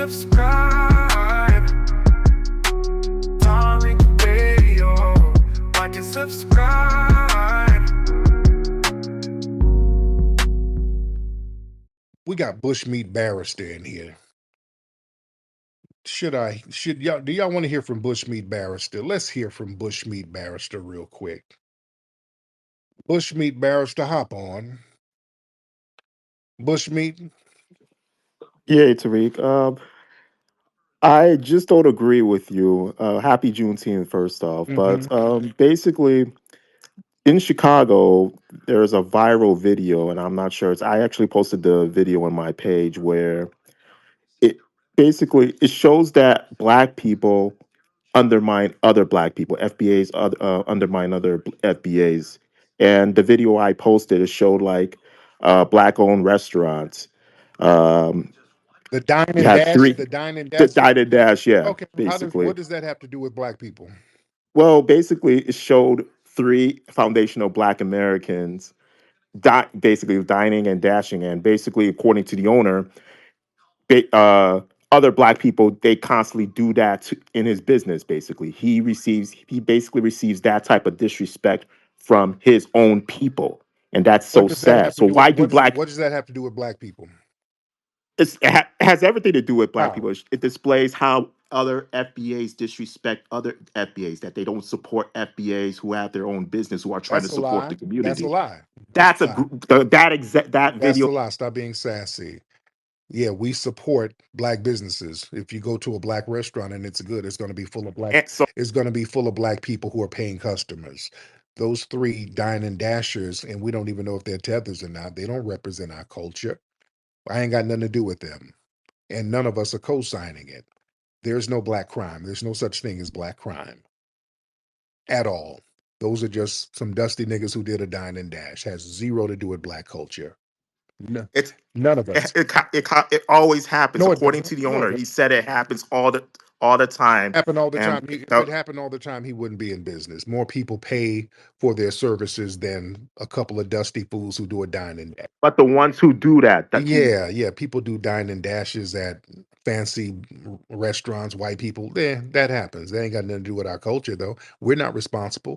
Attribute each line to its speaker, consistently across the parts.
Speaker 1: subscribe? Tariq Radio. Watch and subscribe.
Speaker 2: We got Bushmeat Barrister in here. Do y'all want to hear from Bushmeat Barrister? Let's hear from Bushmeat Barrister real quick. Bushmeat Barrister, hop on. Bushmeat.
Speaker 3: Yeah, Tariq. I just don't agree with you. Happy Juneteenth, first off. But basically, in Chicago, there's a viral video, and I'm not sure. I actually posted the video on my page where it it shows that black people undermine other black people. FBAs undermine other FBAs, and the video I posted it showed like black-owned restaurants. Um,
Speaker 2: The dine
Speaker 3: you
Speaker 2: and
Speaker 3: had
Speaker 2: dash.
Speaker 3: three.
Speaker 2: The dine and
Speaker 3: The
Speaker 2: dash.
Speaker 3: dine and dash, yeah,
Speaker 2: Okay.
Speaker 3: basically.
Speaker 2: What does that have to do with black people?
Speaker 3: Well, basically, it showed three foundational Black Americans basically dining and dashing, and basically, according to the owner, other Black people they constantly do that in his business. Basically, he basically receives that type of disrespect from his own people, and that's
Speaker 2: What
Speaker 3: so
Speaker 2: does that
Speaker 3: sad.
Speaker 2: have to
Speaker 3: So
Speaker 2: do with
Speaker 3: why do Black?
Speaker 2: what does that have to do with black people?
Speaker 3: It has everything to do with Black
Speaker 2: How?
Speaker 3: people. It displays how other FBAs disrespect other FBAs, that they don't support FBAs who have their own business, who are trying to
Speaker 2: That's a
Speaker 3: support the
Speaker 2: lie. That's a
Speaker 3: community.
Speaker 2: lie. That's
Speaker 3: That's
Speaker 2: a
Speaker 3: a
Speaker 2: lie.
Speaker 3: that
Speaker 2: That's
Speaker 3: video.
Speaker 2: a lie. Stop being sassy. Yeah, we support black businesses. If you go to a black restaurant and it's good, it's going to be full of black.
Speaker 3: And so
Speaker 2: It's going to be full of black people who are paying customers. Those three dine and dashers, and we don't even know if they're tethers or not. They don't represent our culture. I ain't got nothing to do with them, and none of us are co-signing it. There's no black crime. There's no such thing as black crime at all. Those are just some dusty niggas who did a dine and dash. Has zero to do with black culture. No,
Speaker 3: it's
Speaker 2: none of us.
Speaker 3: it always happens
Speaker 2: No, it
Speaker 3: according
Speaker 2: doesn't.
Speaker 3: to the
Speaker 2: No, it
Speaker 3: owner.
Speaker 2: doesn't.
Speaker 3: He said it happens all the time.
Speaker 2: Happen all the
Speaker 3: And
Speaker 2: time. If it happened all the time, he wouldn't be in business. More people pay for their services than a couple of dusty fools who do a dine and dash.
Speaker 3: but the ones who do that,
Speaker 2: Yeah. People do dine and dashes at fancy restaurants. White people, that happens. They ain't got nothing to do with our culture, though. We're not responsible.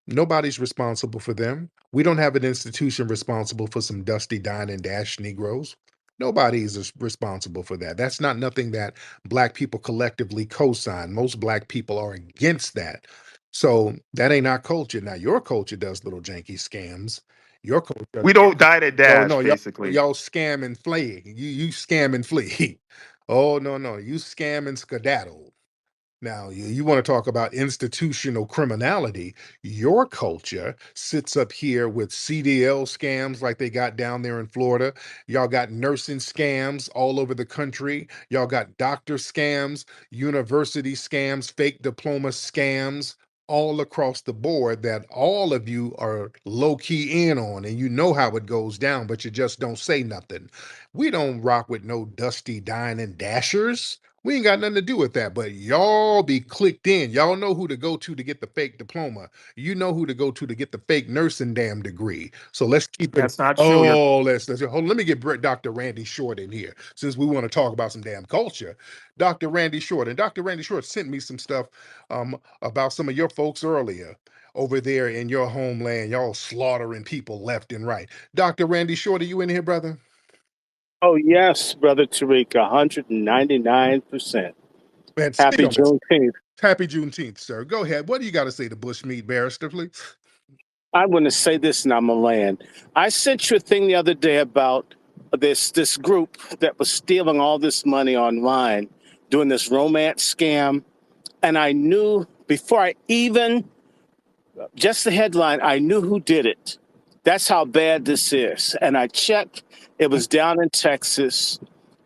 Speaker 2: Nobody's responsible for them. We don't have an institution responsible for some dusty dine and dash Negroes. Nobody is responsible for that. That's not nothing that black people collectively co-sign. Most black people are against that. So that ain't our culture. Now your culture does little janky scams. Your culture,
Speaker 3: we don't dine and
Speaker 2: oh
Speaker 3: dash
Speaker 2: no,
Speaker 3: basically.
Speaker 2: y'all scam and flee. You scam and flee. Oh no, you scam and skedaddle. Now, you want to talk about institutional criminality. Your culture sits up here with CDL scams like they got down there in Florida. Y'all got nursing scams all over the country. Y'all got doctor scams, university scams, fake diploma scams all across the board that all of you are low key in on, and you know how it goes down, but you just don't say nothing. We don't rock with no dusty dine and dashers. We ain't got nothing to do with that, but y'all be clicked in. Y'all know who to go to get the fake diploma. You know who to go to get the fake nursing damn degree. So let's keep it.
Speaker 3: That's not true.
Speaker 2: Oh, let's hold on. Let me get Dr. Randy Short in here since we want to talk about some damn culture. Dr. Randy Short, and Dr. Randy Short sent me some stuff about some of your folks earlier over there in your homeland. Y'all slaughtering people left and right. Dr. Randy Short, are you in here, brother?
Speaker 4: Oh, yes, Brother Tariq, 199%.
Speaker 2: Man, speak
Speaker 4: Happy
Speaker 2: on this.
Speaker 4: Juneteenth.
Speaker 2: Happy Juneteenth, sir. Go ahead. What do you got to say to Bushmeat Barrister, please?
Speaker 4: I want to say this and I'm going to land. I sent you a thing the other day about this group that was stealing all this money online, doing this romance scam. And I knew before I even, just the headline, I knew who did it. That's how bad this is. And I checked, it was down in Texas,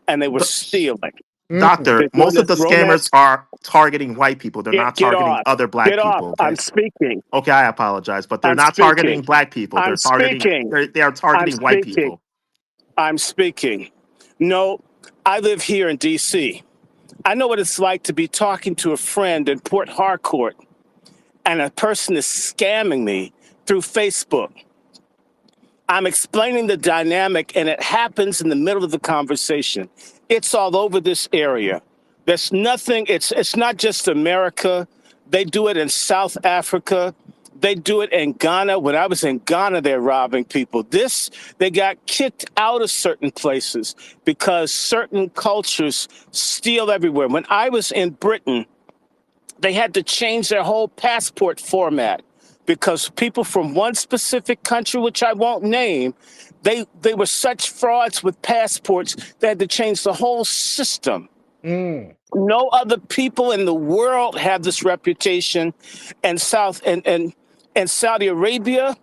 Speaker 4: and they were stealing.
Speaker 3: Doctor, most of the scammers are targeting white people. They're not
Speaker 4: Get
Speaker 3: targeting
Speaker 4: off.
Speaker 3: other black
Speaker 4: Get off.
Speaker 3: people. Okay?
Speaker 4: I'm speaking.
Speaker 3: Okay, I apologize, but they're
Speaker 4: I'm
Speaker 3: not targeting
Speaker 4: speaking.
Speaker 3: black people. They're
Speaker 4: I'm
Speaker 3: targeting.
Speaker 4: speaking.
Speaker 3: They are targeting
Speaker 4: I'm
Speaker 3: white
Speaker 4: speaking.
Speaker 3: people.
Speaker 4: I'm speaking. No, I live here in D.C. I know what it's like to be talking to a friend in Port Harcourt, and a person is scamming me through Facebook. I'm explaining the dynamic, and it happens in the middle of the conversation. It's all over this area. There's nothing, it's not just America. They do it in South Africa. They do it in Ghana. When I was in Ghana, they're robbing people. They got kicked out of certain places because certain cultures steal everywhere. When I was in Britain, they had to change their whole passport format because people from one specific country, which I won't name, they were such frauds with passports, they had to change the whole system. No other people in the world have this reputation. And Saudi Arabia,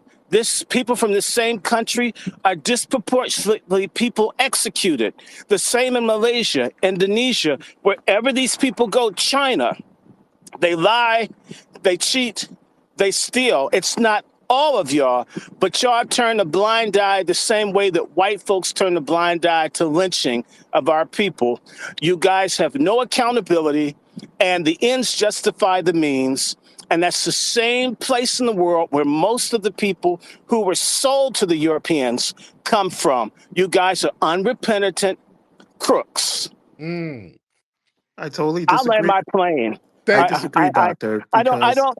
Speaker 4: people from the same country are disproportionately people executed. The same in Malaysia, Indonesia, wherever these people go, China. They lie, they cheat, they steal. It's not all of y'all, but y'all turn a blind eye the same way that white folks turn a blind eye to lynching of our people. You guys have no accountability, and the ends justify the means. And that's the same place in the world where most of the people who were sold to the Europeans come from. You guys are unrepentant crooks.
Speaker 3: I totally
Speaker 4: I'll land
Speaker 3: disagree.
Speaker 4: my plane.
Speaker 3: I disagree, Doctor, because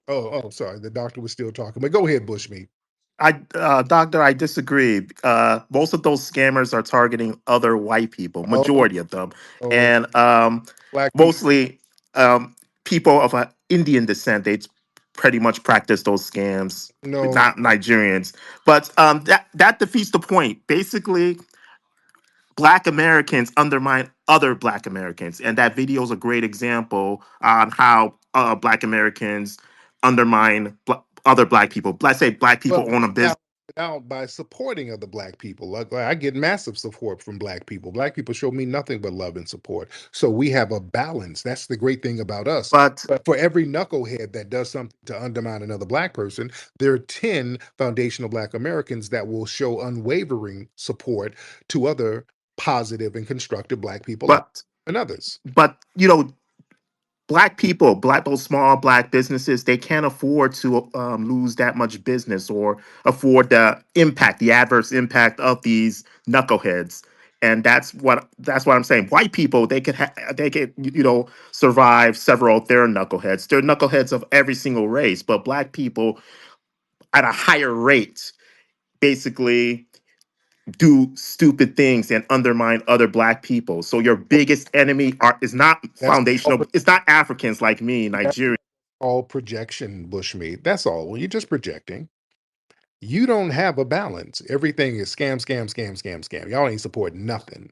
Speaker 2: Oh, sorry. The doctor was still talking, but go ahead, Bushmeat.
Speaker 3: Doctor, I disagree. Most of those scammers are targeting other white people,
Speaker 2: Oh,
Speaker 3: majority of them,
Speaker 2: oh,
Speaker 3: and
Speaker 2: black people.
Speaker 3: mostly people of Indian descent. They pretty much practice those scams,
Speaker 2: No,
Speaker 3: not Nigerians. But that defeats the point. Basically, Black Americans undermine other Black Americans, and that video is a great example on how Black Americans undermine other Black people. Let's say Black people
Speaker 2: well,
Speaker 3: own a business.
Speaker 2: now by supporting other black people. Like I get massive support from black people. Black people show me nothing but love and support. So we have a balance. That's the great thing about us.
Speaker 3: But
Speaker 2: But for every knucklehead that does something to undermine another black person, there are 10 foundational black Americans that will show unwavering support to other positive and constructive black people
Speaker 3: but
Speaker 2: and others.
Speaker 3: but Black people, those small Black businesses, they can't afford to lose that much business or afford the adverse impact of these knuckleheads. And that's what I'm saying. White people, they could survive several of their knuckleheads. They're knuckleheads of every single race, but Black people at a higher rate basically do stupid things and undermine other Black people. So your biggest enemy is not
Speaker 2: That's
Speaker 3: foundational. It's not Africans like me,
Speaker 2: that's
Speaker 3: Nigerian.
Speaker 2: all projection, Bushmeat. That's all. Well, you're just projecting. You don't have a balance. Everything is scam, scam, scam, scam, scam. Y'all ain't supporting nothing.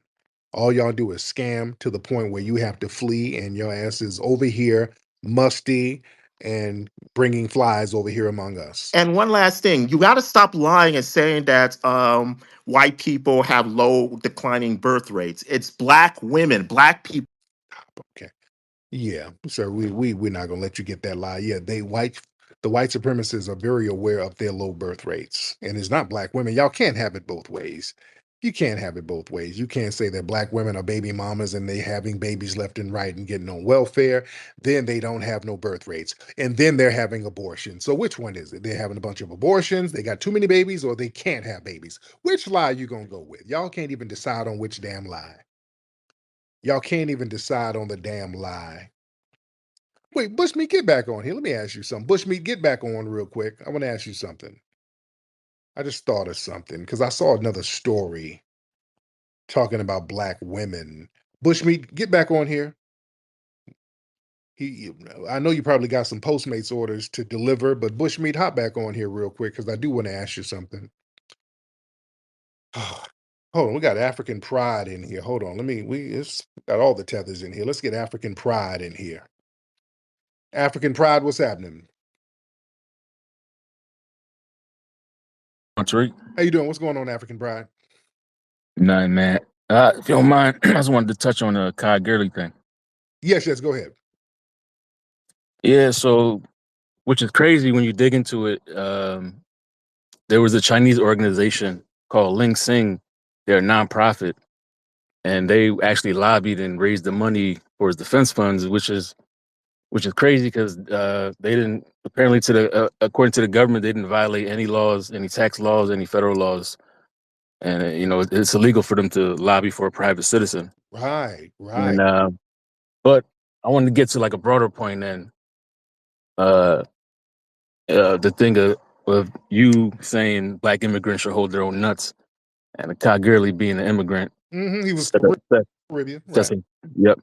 Speaker 2: All y'all do is scam to the point where you have to flee and your ass is over here musty and bringing flies over here among us.
Speaker 3: And one last thing, you got to stop lying and saying that white people have low declining birth rates. It's Black women, Black people.
Speaker 2: Okay. Yeah, sir. We're not gonna let you get that lie. Yeah, the white supremacists are very aware of their low birth rates. And it's not black women. Y'all can't have it both ways. You can't have it both ways. You can't say that black women are baby mamas and they having babies left and right and getting on welfare. Then they don't have no birth rates. And then they're having abortions. So which one is it? They're having a bunch of abortions, they got too many babies, or they can't have babies. Which lie you gonna go with? Y'all can't even decide on which damn lie. Y'all can't even decide on the damn lie. Wait, Bushmeat, get back on here. Let me ask you something. Bushmeat, get back on real quick. I want to ask you something. I just thought of something because I saw another story talking about black women. Bushmeat, get back on here. I know you probably got some Postmates orders to deliver, but Bushmeat, hop back on here real quick because I do want to ask you something. Hold on, we got African pride in here. Hold on, it's got all the tethers in here. Let's get African pride in here. African pride, what's happening?
Speaker 5: Tariq.
Speaker 2: How you doing? What's going on, African pride?
Speaker 5: Nothing, man. If you don't mind, I just wanted to touch on the Kai Gurley thing.
Speaker 2: Yes, go ahead.
Speaker 5: Yeah, so, which is crazy when you dig into it. There was a Chinese organization called Ling Sing. They're a nonprofit, and they actually lobbied and raised the money for his defense funds, which is crazy because they didn't, apparently according to the government, they didn't violate any laws, any tax laws, any federal laws. and it's illegal for them to lobby for a private citizen.
Speaker 2: Right,
Speaker 5: And
Speaker 2: right.
Speaker 5: but I wanted to get to like a broader point, and uh, the thing of you saying black immigrants should hold their own nuts, and Kai Gurley being an immigrant
Speaker 2: He was
Speaker 5: set, set,
Speaker 2: Caribbean,
Speaker 5: set
Speaker 2: right.
Speaker 5: some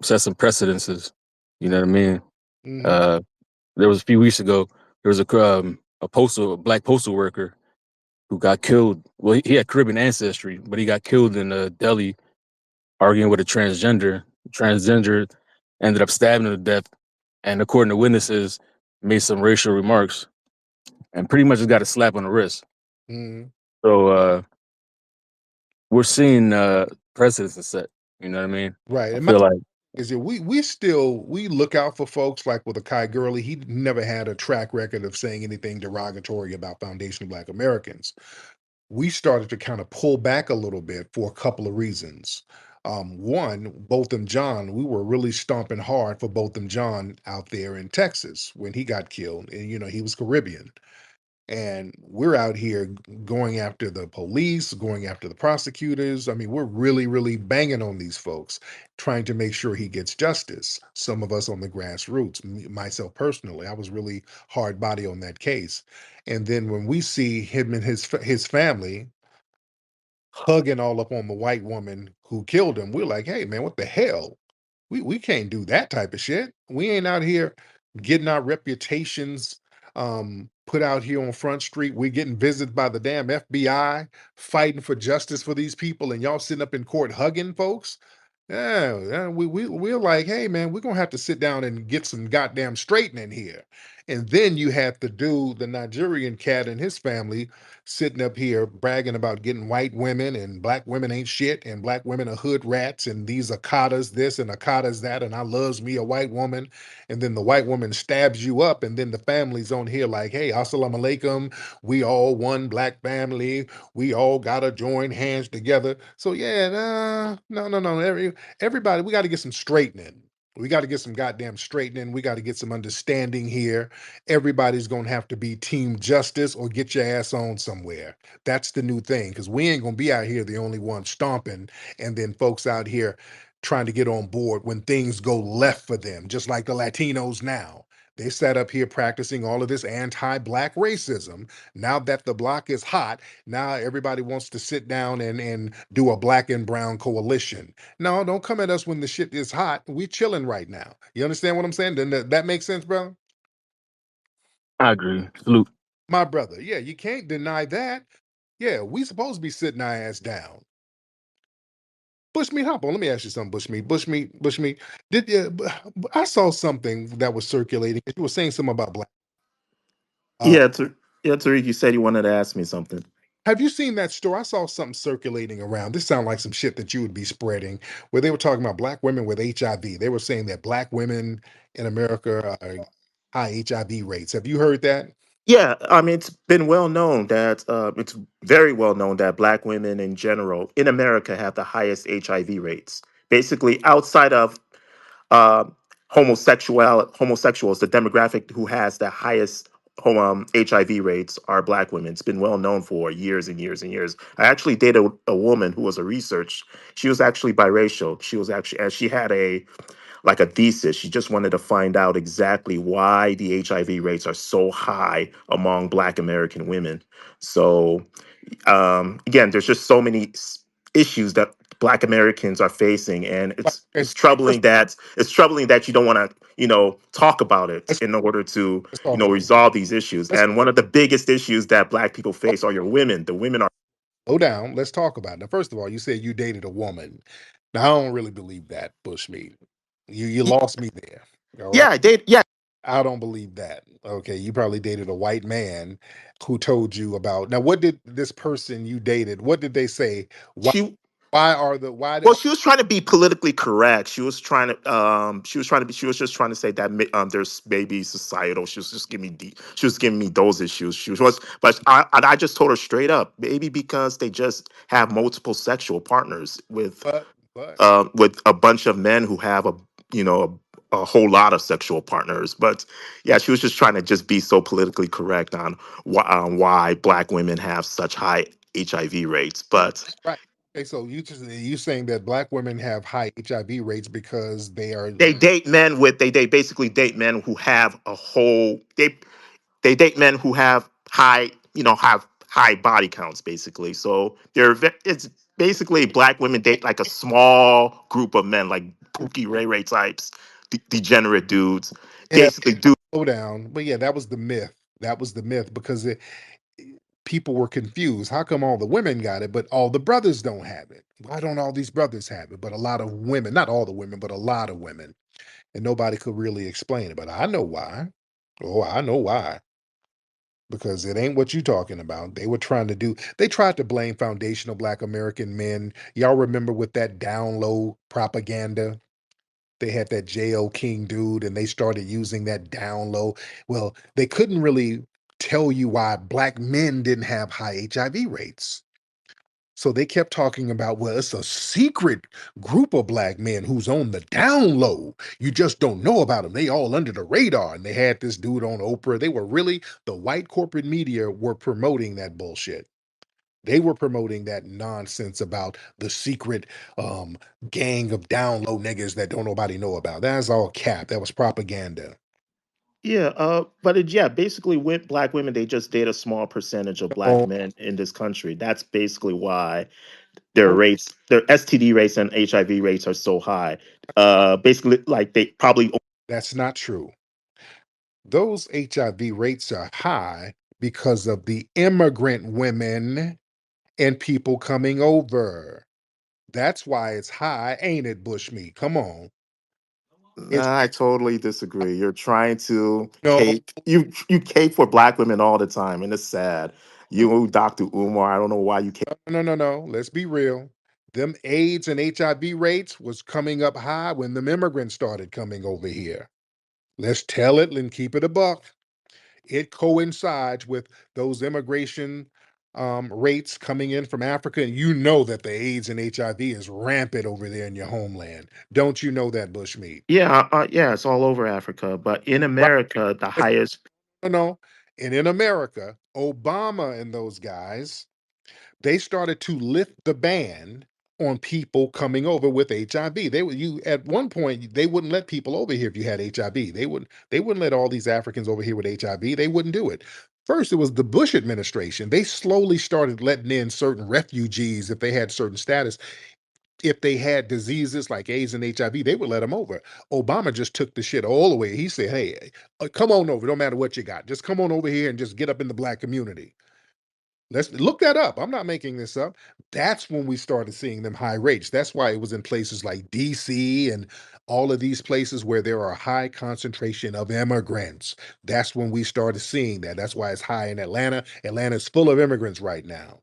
Speaker 5: set some precedences. You know what I mean?
Speaker 2: Hmm.
Speaker 5: Uh, there was a few weeks ago. There was a black postal worker who got killed. Well, he had Caribbean ancestry, but he got killed in Delhi arguing with a transgender. Transgender ended up stabbing him to death, and according to witnesses, made some racial remarks, and pretty much just got a slap on the wrist.
Speaker 2: Hmm.
Speaker 5: So we're seeing precedents are set. You know what I mean?
Speaker 2: Right.
Speaker 5: I
Speaker 2: And my
Speaker 5: feel like
Speaker 2: is that we look out for folks like with a Kai Gurley. He never had a track record of saying anything derogatory about foundational Black Americans. We started to kind of pull back a little bit for a couple of reasons. One, Botham John, we were really stomping hard for Botham John out there in Texas when he got killed, and he was Caribbean. And we're out here going after the police, going after the prosecutors. I mean, we're really, really banging on these folks, trying to make sure he gets justice. Some of us on the grassroots, myself personally, I was really hard body on that case. And then when we see him and his family hugging all up on the white woman who killed him, we're like, hey man, what the hell? We can't do that type of shit. We ain't out here getting our reputations put out here on Front Street. We're getting visited by the damn FBI, fighting for justice for these people, and y'all sitting up in court hugging folks. Yeah, yeah, we're like, hey man, we're gonna have to sit down and get some goddamn straightening here. And then you had the dude, the Nigerian cat and his family sitting up here bragging about getting white women and black women ain't shit and black women are hood rats and these Akatas this and Akatas that and I loves me a white woman. And then the white woman stabs you up and then the family's on here like, hey, assalamu alaikum, we all one black family, we all gotta join hands together. So yeah, no. Everybody, we got to get some straightening. We got to get some goddamn straightening. We got to get some understanding here. Everybody's going to have to be team justice or get your ass on somewhere. That's the new thing because we ain't going to be out here the only one stomping and then folks out here trying to get on board when things go left for them, just like the Latinos now. They sat up here practicing all of this anti-black racism. Now that the block is hot, now everybody wants to sit down and do a black and brown coalition. No, don't come at us when the shit is hot. We chilling right now. You understand what I'm saying? Then that makes sense, brother?
Speaker 5: I agree. Salute.
Speaker 2: My brother. Yeah, you can't deny that. Yeah, we supposed to be sitting our ass down. Bushmeat, hop on. Let me ask you something, Bushmeat. Bushmeat. Did you? I saw something that was circulating. You were saying something about black. Uh,
Speaker 3: Yeah, yeah, Tariq, you said you wanted to ask me something.
Speaker 2: have you seen that story? I saw something circulating around. This sounds like some shit that you would be spreading, where they were talking about black women with HIV. They were saying that black women in America are high HIV rates. Have you heard that?
Speaker 3: Yeah, I mean, it's been well known that it's very well known that black women in general in America have the highest HIV rates. Basically, outside of uh, homosexuals, the demographic who has the highest HIV rates are black women. It's been well known for years and years and years. I actually dated a woman who was a research. She was actually biracial. She was actually, and she had a thesis. She just wanted to find out exactly why the HIV rates are so high among Black American women. So again, there's just so many issues that Black Americans are facing, and
Speaker 2: Like,
Speaker 3: it's troubling that you don't want to talk about it
Speaker 2: let's,
Speaker 3: in order to
Speaker 2: let's talk about
Speaker 3: resolve these issues.
Speaker 2: let's
Speaker 3: And one of the biggest issues that Black people face are your women. The women are
Speaker 2: slow down. Let's talk about it. Now, first of all, you said you dated a woman. Now, I don't really believe that, Bushmeat. You lost me there. All right.
Speaker 3: yeah, they yeah.
Speaker 2: I don't believe that. Okay, you probably dated a white man who told you about. Now, what did this person you dated? What did they say? Why?
Speaker 3: She
Speaker 2: Why are the? Why?
Speaker 3: Well, she was trying to be politically correct. She was just trying to say that there's maybe societal. She was giving me those issues. But I just told her straight up, maybe because they just have multiple sexual partners
Speaker 2: But
Speaker 3: with a bunch of men who have a whole lot of sexual partners. But yeah, she was just trying to just be so politically correct on why black women have such high HIV rates.
Speaker 2: Well,
Speaker 3: But
Speaker 2: right. Okay, so you saying that black women have high HIV rates because they are
Speaker 3: they basically date men who have a whole they date men who have have high body counts basically. So it's basically black women date like a small group of men, like Pookie Ray Ray types, degenerate dudes.
Speaker 2: yeah,
Speaker 3: Basically, dudes.
Speaker 2: slow down. But yeah, that was the myth. That was the myth because people were confused. How come all the women got it, but all the brothers don't have it? Why don't all these brothers have it? But a lot of women, not all the women, but a lot of women, and nobody could really explain it. But I know why. Oh, I know why. Because it ain't what you talking about. They tried to blame foundational black American men. Y'all remember with that down low propaganda? They had that J.O. King dude and they started using that down low. Well, they couldn't really tell you why black men didn't have high HIV rates. So they kept talking about, well, it's a secret group of black men who's on the down low. You just don't know about them. They all under the radar. And they had this dude on Oprah. The white corporate media were promoting that bullshit. They were promoting that nonsense about the secret um, gang of down low niggas that don't nobody know about. That's all cap. That was propaganda.
Speaker 3: Yeah, but basically, with black women, they just date a small percentage of black
Speaker 2: Oh,
Speaker 3: men in this country. That's basically why
Speaker 2: oh,
Speaker 3: their STD rates and HIV rates are so high. Basically, like they probably
Speaker 2: that's not true. Those HIV rates are high because of the immigrant women and people coming over. That's why it's high, ain't it, Bushmeat? Come on. It's
Speaker 3: Nah, I totally disagree. You're trying to
Speaker 2: no,
Speaker 3: you cape for black women all the time, and it's sad. You, Dr. Umar, I don't know why you cape.
Speaker 2: no, no, no. Let's be real. Them AIDS and HIV rates was coming up high when them immigrants started coming over here. Let's tell it and keep it a buck. It coincides with those immigration rates coming in from Africa, and you know that the AIDS and HIV is rampant over there in your homeland. Don't you know that, Bushmeat?
Speaker 3: Yeah, it's all over Africa, but in
Speaker 2: Right.
Speaker 3: America, the
Speaker 2: It's-
Speaker 3: highest.
Speaker 2: No, no. And in America, Obama and those guys, they started to lift the ban on people coming over with HIV. They would you at one point they wouldn't let people over here if you had HIV. They wouldn't let all these Africans over here with HIV. They wouldn't do it. First, it was the Bush administration. They slowly started letting in certain refugees if they had certain status. If they had diseases like AIDS and HIV, they would let them over. Obama just took the shit all the way. He said, "Hey, come on over. Don't matter what you got. Just come on over here and just get up in the black community." Let's look that up. I'm not making this up. That's when we started seeing them high rates. That's why it was in places like DC and all of these places where there are a high concentration of immigrants. That's when we started seeing that. That's why it's high in Atlanta. Atlanta's full of immigrants right now.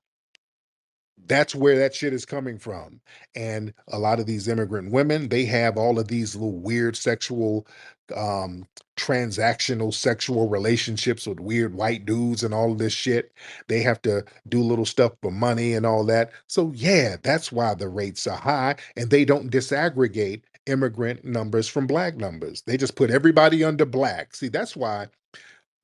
Speaker 2: That's where that shit is coming from. And a lot of these immigrant women, they have all of these little weird sexual, um, transactional sexual relationships with weird white dudes and all of this shit. They have to do little stuff for money and all that. So, yeah, that's why the rates are high. And they don't disaggregate immigrant numbers from black numbers. They just put everybody under black. See, that's why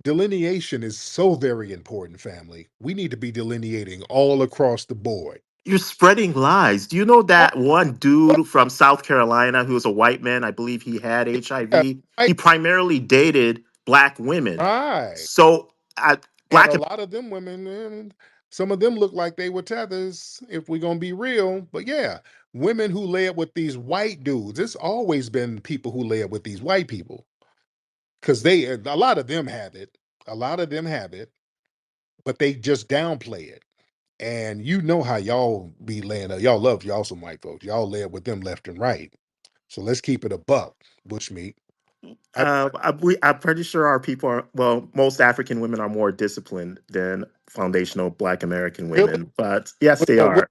Speaker 2: delineation is so very important, family. We need to be delineating all across the board.
Speaker 3: You're spreading lies. Do you know that one dude from South Carolina who was a white man? I believe he had
Speaker 2: Yeah,
Speaker 3: HIV.
Speaker 2: right,
Speaker 3: He primarily dated black women.
Speaker 2: right.
Speaker 3: So,
Speaker 2: And a
Speaker 3: black.
Speaker 2: lot of them women, man, some of them look like they were tethers, if we're gonna be real. But yeah, women who lay up with these white dudes, it's always been people who lay up with these white people. Because a lot of them have it. A lot of them have it, but they just downplay it. And you know how y'all be laying up. Y'all love y'all some white folks. Y'all lay up with them left and right. So let's keep it a buck, bushmeat. I,
Speaker 3: I'm pretty sure our people are, well, most African women are more disciplined than foundational Black American
Speaker 2: really,
Speaker 3: women, but yes,
Speaker 2: with
Speaker 3: they
Speaker 2: with
Speaker 3: are.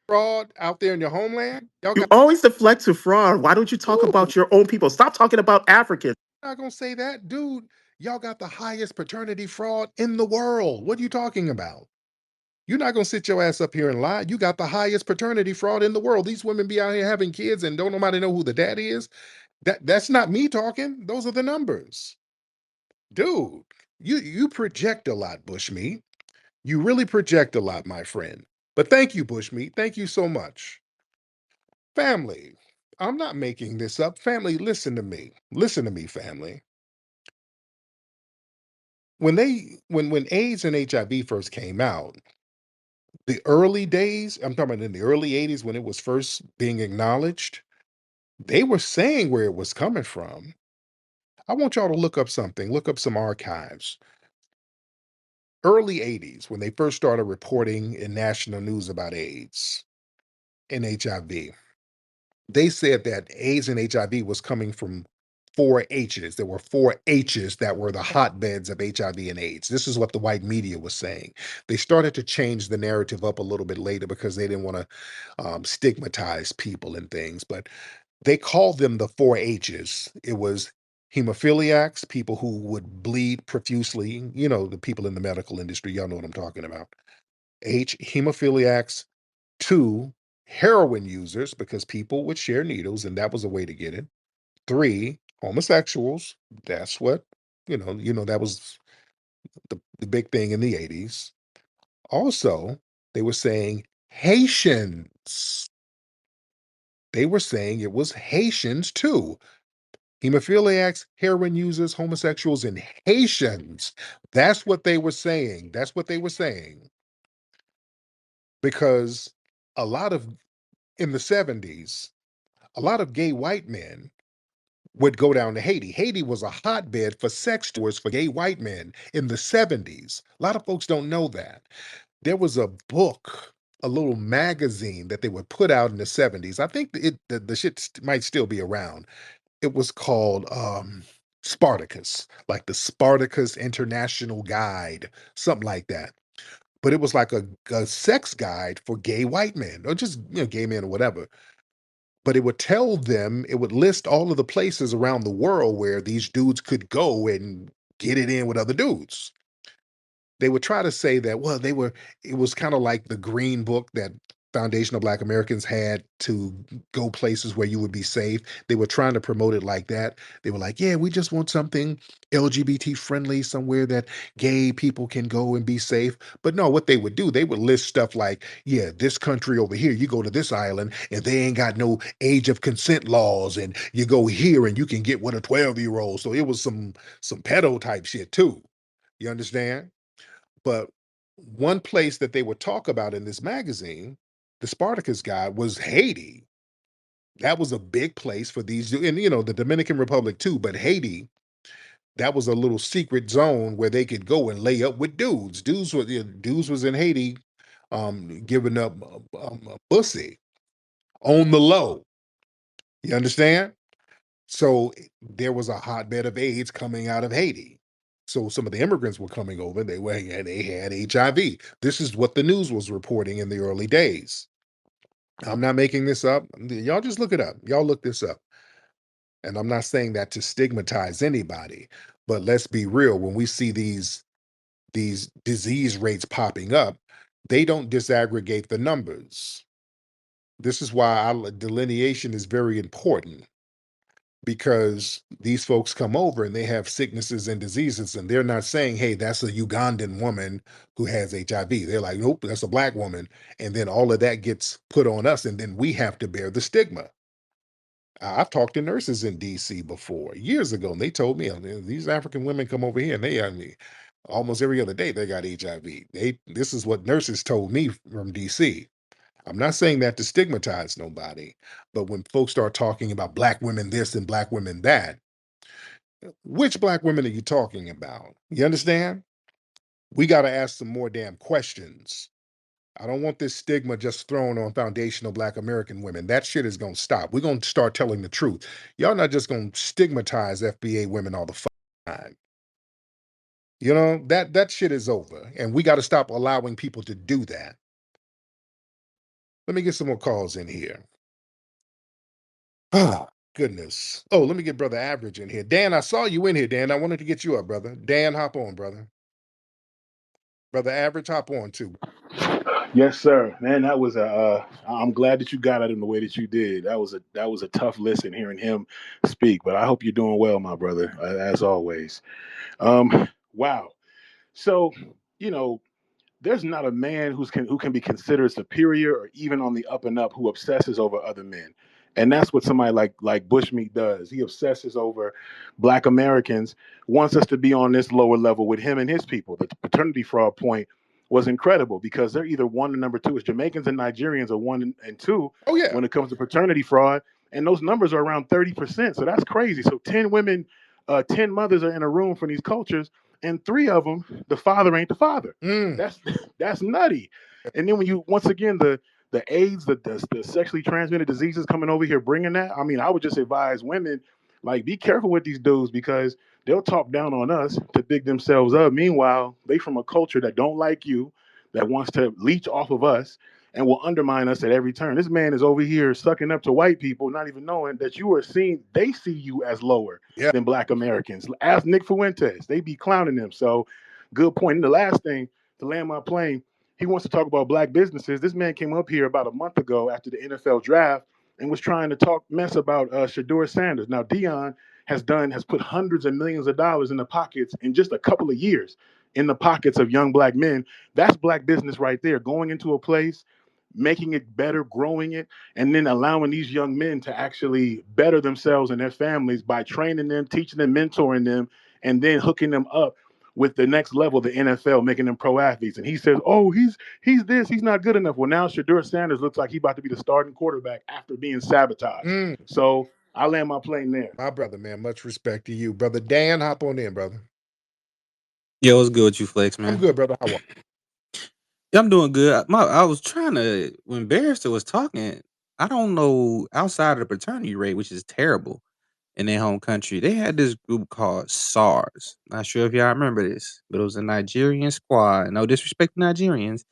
Speaker 2: fraud out there in your homeland, y'all
Speaker 3: You
Speaker 2: got.
Speaker 3: always deflect to fraud. Why don't you talk
Speaker 2: Ooh,
Speaker 3: about your own people? Stop talking about Africans.
Speaker 2: not gonna say that, dude. Y'all got the highest paternity fraud in the world. What are you talking about? You're not gonna sit your ass up here and lie. You got the highest paternity fraud in the world. These women be out here having kids and don't nobody know who the daddy is. That's not me talking. Those are the numbers, dude. You project a lot, Bushmeat. You really project a lot, my friend. But thank you, Bushmeat. Thank you so much. Family, I'm not making this up. Family, listen to me. Listen to me, family. When AIDS and HIV first came out, the early days, I'm talking about in the early 80s when it was first being acknowledged, they were saying where it was coming from. I want y'all to look up something, look up some archives. Early 80s, when they first started reporting in national news about AIDS and HIV, they said that AIDS and HIV was coming from four H's. There were four H's that were the hotbeds of HIV and AIDS. This is what the white media was saying. They started to change the narrative up a little bit later because they didn't want to stigmatize people and things, but they called them the four H's. It was hemophiliacs, people who would bleed profusely, you know, the people in the medical industry, y'all know what I'm talking about. H, hemophiliacs. Two, heroin users, because people would share needles and that was a way to get it. Three, homosexuals. That's what, that was the big thing in the 80s. Also, they were saying Haitians. They were saying it was Haitians too. Hemophiliacs, heroin users, homosexuals, and Haitians. That's what they were saying. That's what they were saying. Because a lot of, in the 70s, a lot of gay white men would go down to Haiti. Haiti was a hotbed for sex tours for gay white men in the 70s. A lot of folks don't know that. There was a book, a little magazine that they would put out in the 70s. I think the shit might still be around. It was called Spartacus, like the Spartacus International Guide, something like that. But it was like a sex guide for gay white men, or just gay men or whatever. But it would tell them, it would list all of the places around the world where these dudes could go and get it in with other dudes. They would try to say that, well, it was kind of like the green book that Foundation of Black Americans had to go places where you would be safe. They were trying to promote it like that. They were like, yeah, we just want something LGBT friendly, somewhere that gay people can go and be safe. But no, what they would do, they would list stuff like, yeah, this country over here, you go to this island and they ain't got no age of consent laws, and you go here and you can get with a 12-year-old. So it was some pedo type shit too. You understand? But one place that they would talk about in this magazine, the Spartacus guy, was Haiti. That was a big place for these, and the Dominican Republic too, but Haiti, that was a little secret zone where they could go and lay up with dudes. Dudes was in Haiti, giving up pussy on the low. You understand? So there was a hotbed of AIDS coming out of Haiti. So some of the immigrants were coming over. They had HIV. This is what the news was reporting in the early days. I'm not making this up. Y'all just look it up. Y'all look this up. And I'm not saying that to stigmatize anybody, but let's be real. When we see these disease rates popping up, they don't disaggregate the numbers. This is why delineation is very important, because these folks come over and they have sicknesses and diseases, and they're not saying, hey, that's a Ugandan woman who has HIV. They're like, nope, that's a black woman. And then all of that gets put on us, and then we have to bear the stigma. I've talked to nurses in DC before, years ago, and they told me, these African women come over here and they have me almost every other day they got HIV. This is what nurses told me from DC. I'm not saying that to stigmatize nobody, but when folks start talking about black women this and black women that, which black women are you talking about? You understand? We got to ask some more damn questions. I don't want this stigma just thrown on foundational black American women. That shit is going to stop. We're going to start telling the truth. Y'all not just going to stigmatize FBA women all the time. That shit is over, and we got to stop allowing people to do that. Let me get some more calls in here. Oh, goodness. Oh, let me get Brother Average in here. Dan, I saw you in here, Dan. I wanted to get you up, brother. Dan, hop on, brother. Brother Average, hop on too.
Speaker 6: Yes, sir. Man, that was a. I'm glad that you got it in the way that you did. That was a tough listen hearing him speak. But I hope you're doing well, my brother, as always. Wow. So, you know, there's not a man who can be considered superior or even on the up and up who obsesses over other men. And that's what somebody like Bushmeat does. He obsesses over Black Americans, wants us to be on this lower level with him and his people. The paternity fraud point was incredible because they're either one and number two. As Jamaicans and Nigerians are one and two
Speaker 2: Oh yeah.
Speaker 6: when it comes to paternity fraud, and those numbers are around 30%. So that's crazy. So 10 women, 10 mothers are in a room from these cultures, and 3 of them, the father ain't the father.
Speaker 2: Mm.
Speaker 6: That's nutty. And then when you once again the AIDS, the sexually transmitted diseases coming over here bringing that. I mean, I would just advise women, like, be careful with these dudes because they'll talk down on us to big themselves up. Meanwhile, they from a culture that don't like you, that wants to leech off of us and will undermine us at every turn. This man is over here sucking up to white people, not even knowing that you are seen, they see you as lower
Speaker 2: Yeah.
Speaker 6: than Black Americans. Ask Nick Fuentes. They be clowning them. So good point. And the last thing, to land my plane, he wants to talk about Black businesses. This man came up here about a month ago after the NFL draft and was trying to talk mess about Shador Sanders. Now, Dion has put hundreds of millions of dollars in the pockets in just a couple of years in the pockets of young Black men. That's Black business right there, going into a place, making it better, growing it, and then allowing these young men to actually better themselves and their families by training them, teaching them, mentoring them, and then hooking them up with the next level, the NFL, making them pro athletes. And he says, "Oh, he's this, he's not good enough." Well, now Shador Sanders looks like he's about to be the starting quarterback after being sabotaged.
Speaker 2: Mm.
Speaker 6: So I land my plane there.
Speaker 2: My brother, man. Much respect to you, brother Dan. Hop on in, brother.
Speaker 7: Yo, what's good with you, Flex,
Speaker 2: I'm
Speaker 7: man?
Speaker 2: good, brother. How are you?
Speaker 7: Yeah, I'm doing good. I was trying to when Barrister was talking. I don't know outside of the paternity rate, which is terrible in their home country. They had this group called SARS. Not sure if y'all remember this, but it was a Nigerian squad. No disrespect to Nigerians,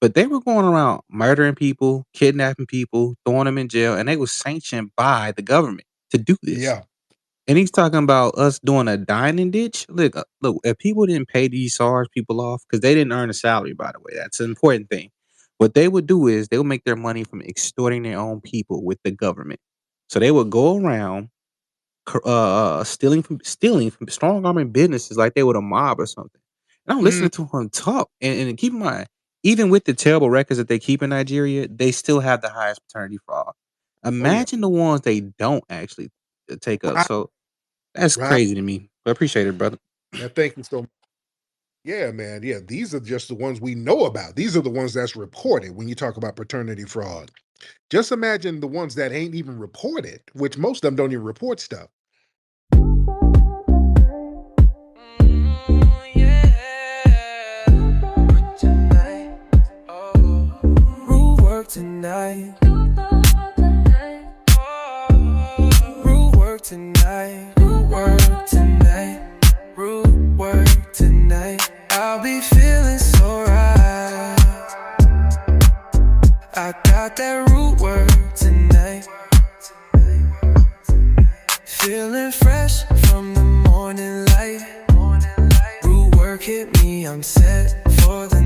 Speaker 7: but they were going around murdering people, kidnapping people, throwing them in jail, and they was sanctioned by the government to do this.
Speaker 2: Yeah.
Speaker 7: And he's talking about us doing a dining ditch. Look, if people didn't pay these SARS people off, because they didn't earn a salary, by the way, that's an important thing. What they would do is they would make their money from extorting their own people with the government. So they would go around stealing from strong arming businesses like they were a mob or something. And I'm listening to him talk. And keep in mind, even with the terrible records that they keep in Nigeria, they still have the highest paternity fraud. Imagine the ones they don't actually take up.
Speaker 2: Right.
Speaker 7: So that's
Speaker 2: Right.
Speaker 7: crazy to me. I appreciate it, brother.
Speaker 2: Man, thank you so much. Yeah, man. Yeah, these are just the ones we know about. These are the ones that's reported when you talk about paternity fraud. Just imagine the ones that ain't even reported, which most of them don't even report stuff.
Speaker 1: Rule work tonight. Rule work tonight. Rule work tonight. Rule work tonight. I'll be feeling so right. I got that root work tonight. Feeling fresh from the morning light. Root work hit me, I'm set for the